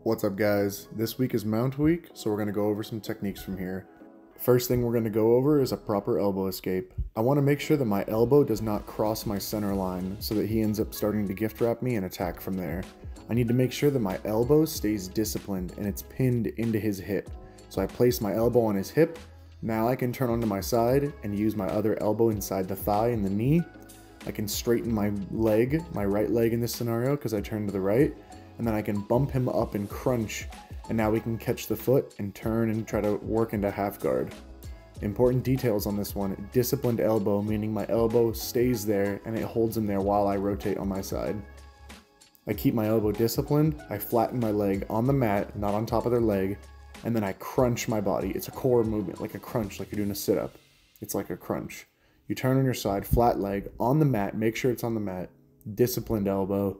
What's up guys? This week is mount week, so we're going to go over some techniques from here. First thing we're going to go over is a proper elbow escape. I want to make sure that my elbow does not cross my center line so that he ends up starting to gift wrap me and attack from there. I need to make sure that my elbow stays disciplined and it's pinned into his hip. So I place my elbow on his hip. Now I can turn onto my side and use my other elbow inside the thigh and the knee. I can straighten my leg, my right leg in this scenario because I turn to the right. And then I can bump him up and crunch, and now we can catch the foot and turn and try to work into half guard. Important details on this one: disciplined elbow, meaning my elbow stays there and it holds him there while I rotate on my side. I keep my elbow disciplined, I flatten my leg on the mat, not on top of their leg, and then I crunch my body. It's a core movement, like a crunch, like you're doing a sit-up. It's like a crunch. You turn on your side, flat leg, on the mat, make sure it's on the mat, disciplined elbow.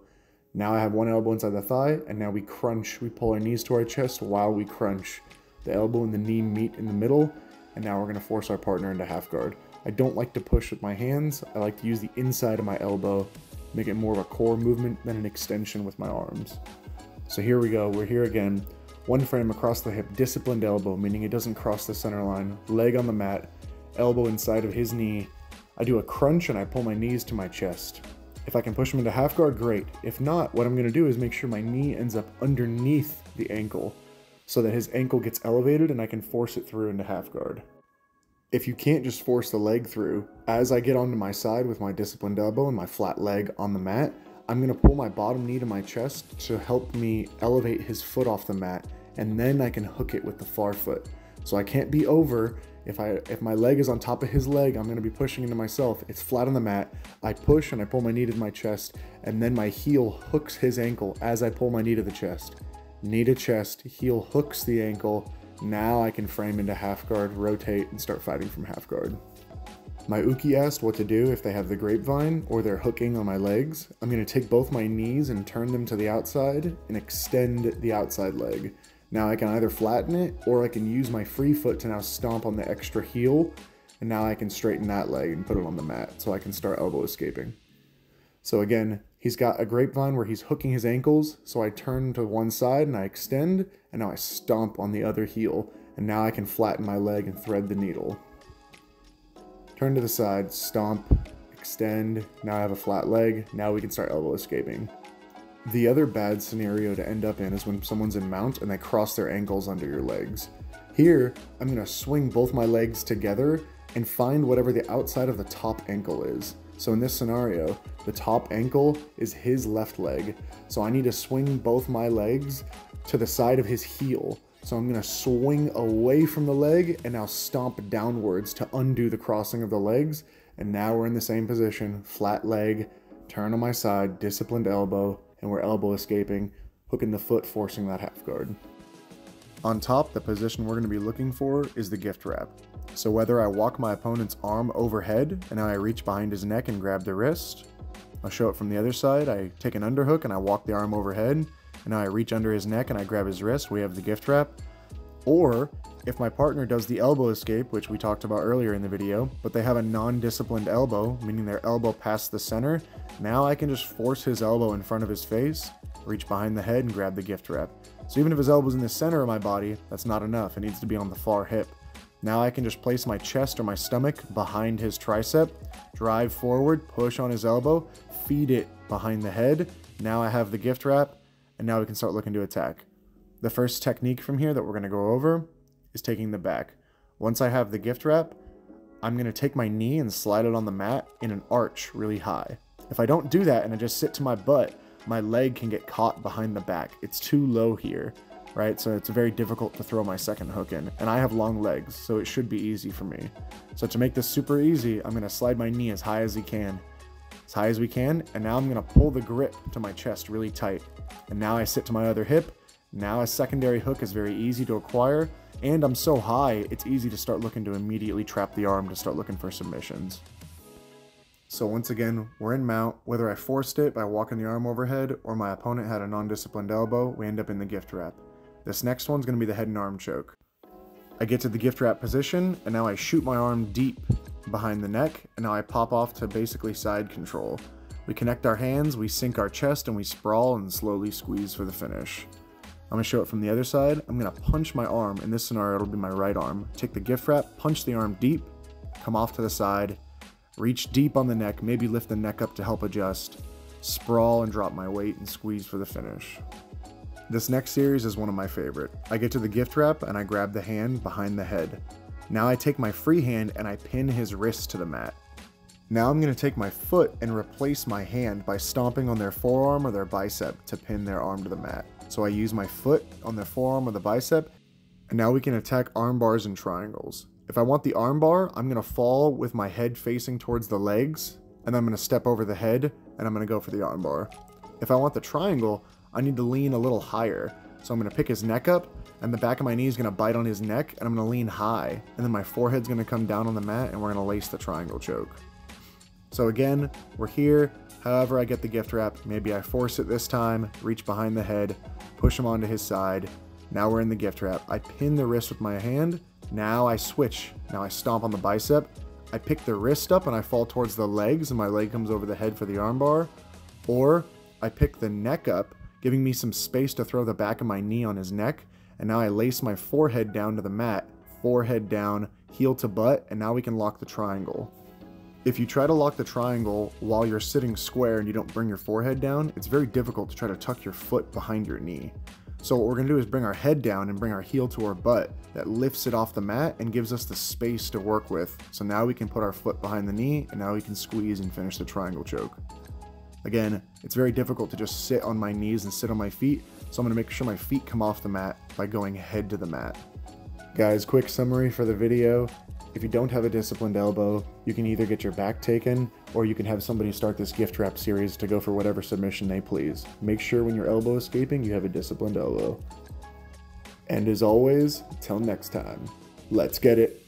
Now I have one elbow inside the thigh, and now we crunch. We pull our knees to our chest while we crunch. The elbow and the knee meet in the middle, and now we're going to force our partner into half guard. I don't like to push with my hands. I like to use the inside of my elbow, make it more of a core movement than an extension with my arms. So here we go. We're here again. One frame across the hip, disciplined elbow, meaning it doesn't cross the center line. Leg on the mat, elbow inside of his knee. I do a crunch, and I pull my knees to my chest. If I can push him into half guard, great. If not, what I'm going to do is make sure my knee ends up underneath the ankle so that his ankle gets elevated and I can force it through into half guard. If you can't just force the leg through, as I get onto my side with my disciplined elbow and my flat leg on the mat, I'm going to pull my bottom knee to my chest to help me elevate his foot off the mat, and then I can hook it with the far foot. So I can't be over. If my leg is on top of his leg, I'm going to be pushing into myself. It's flat on the mat. I push and I pull my knee to my chest, and then my heel hooks his ankle as I pull my knee to the chest. Knee to chest, heel hooks the ankle. Now I can frame into half guard, rotate, and start fighting from half guard. My uki asked what to do if they have the grapevine or they're hooking on my legs. I'm going to take both my knees and turn them to the outside and extend the outside leg. Now I can either flatten it, or I can use my free foot to now stomp on the extra heel, and now I can straighten that leg and put it on the mat so I can start elbow escaping. So again, he's got a grapevine where he's hooking his ankles, so I turn to one side and I extend, and now I stomp on the other heel, and now I can flatten my leg and thread the needle. Turn to the side, stomp, extend, now I have a flat leg, now we can start elbow escaping. The other bad scenario to end up in is when someone's in mount and they cross their ankles under your legs. Here, I'm going to swing both my legs together and find whatever the outside of the top ankle is. So in this scenario, the top ankle is his left leg. So I need to swing both my legs to the side of his heel. So I'm going to swing away from the leg and now stomp downwards to undo the crossing of the legs. And now we're in the same position, flat leg, turn on my side, disciplined elbow, and we're elbow escaping, hooking the foot, forcing that half guard. On top, the position we're going to be looking for is the gift wrap. So whether I walk my opponent's arm overhead and now I reach behind his neck and grab the wrist, I'll show it from the other side. I take an underhook and I walk the arm overhead, and now I reach under his neck and I grab his wrist. We have the gift wrap. Or if my partner does the elbow escape, which we talked about earlier in the video, but they have a non-disciplined elbow, meaning their elbow past the center, now I can just force his elbow in front of his face, reach behind the head, and grab the gift wrap. So even if his elbow's in the center of my body, that's not enough. It needs to be on the far hip. Now I can just place my chest or my stomach behind his tricep, drive forward, push on his elbow, feed it behind the head. Now I have the gift wrap, and now we can start looking to attack. The first technique from here that we're going to go over is taking the back. Once I have the gift wrap, I'm going to take my knee and slide it on the mat in an arch really high. If I don't do that and I just sit to my butt, my leg can get caught behind the back. It's too low here, right? So it's very difficult to throw my second hook in. And I have long legs, so it should be easy for me. So to make this super easy, I'm going to slide my knee as high as we can. And now I'm going to pull the grip to my chest really tight. And now I sit to my other hip. Now a secondary hook is very easy to acquire, and I'm so high, it's easy to start looking to immediately trap the arm to start looking for submissions. So once again, we're in mount. Whether I forced it by walking the arm overhead or my opponent had a non-disciplined elbow, we end up in the gift wrap. This next one's going to be the head and arm choke. I get to the gift wrap position, and now I shoot my arm deep behind the neck, and now I pop off to basically side control. We connect our hands, we sink our chest, and we sprawl and slowly squeeze for the finish. I'm going to show it from the other side. I'm going to punch my arm. In this scenario, it'll be my right arm. Take the gift wrap, punch the arm deep, come off to the side, reach deep on the neck, maybe lift the neck up to help adjust, sprawl and drop my weight and squeeze for the finish. This next series is one of my favorite. I get to the gift wrap and I grab the hand behind the head. Now I take my free hand and I pin his wrist to the mat. Now I'm going to take my foot and replace my hand by stomping on their forearm or their bicep to pin their arm to the mat. So I use my foot on their forearm or the bicep, and now we can attack arm bars and triangles. If I want the arm bar, I'm going to fall with my head facing towards the legs, and I'm going to step over the head, and I'm going to go for the arm bar. If I want the triangle, I need to lean a little higher. So I'm going to pick his neck up, and the back of my knee is going to bite on his neck, and I'm going to lean high, and then my forehead's going to come down on the mat, and we're going to lace the triangle choke. So again, we're here. However I get the gift wrap, maybe I force it this time, reach behind the head, push him onto his side. Now we're in the gift wrap. I pin the wrist with my hand. Now I switch. Now I stomp on the bicep. I pick the wrist up and I fall towards the legs and my leg comes over the head for the armbar. Or I pick the neck up, giving me some space to throw the back of my knee on his neck. And now I lace my forehead down to the mat, forehead down, heel to butt, and now we can lock the triangle. If you try to lock the triangle while you're sitting square and you don't bring your forehead down, it's very difficult to try to tuck your foot behind your knee. So what we're going to do is bring our head down and bring our heel to our butt. That lifts it off the mat and gives us the space to work with. So now we can put our foot behind the knee and now we can squeeze and finish the triangle choke. Again, it's very difficult to just sit on my knees and sit on my feet, so I'm going to make sure my feet come off the mat by going head to the mat. Guys, quick summary for the video. If you don't have a disciplined elbow, you can either get your back taken, or you can have somebody start this gift wrap series to go for whatever submission they please. Make sure when your elbow escaping, you have a disciplined elbow. And as always, till next time, let's get it.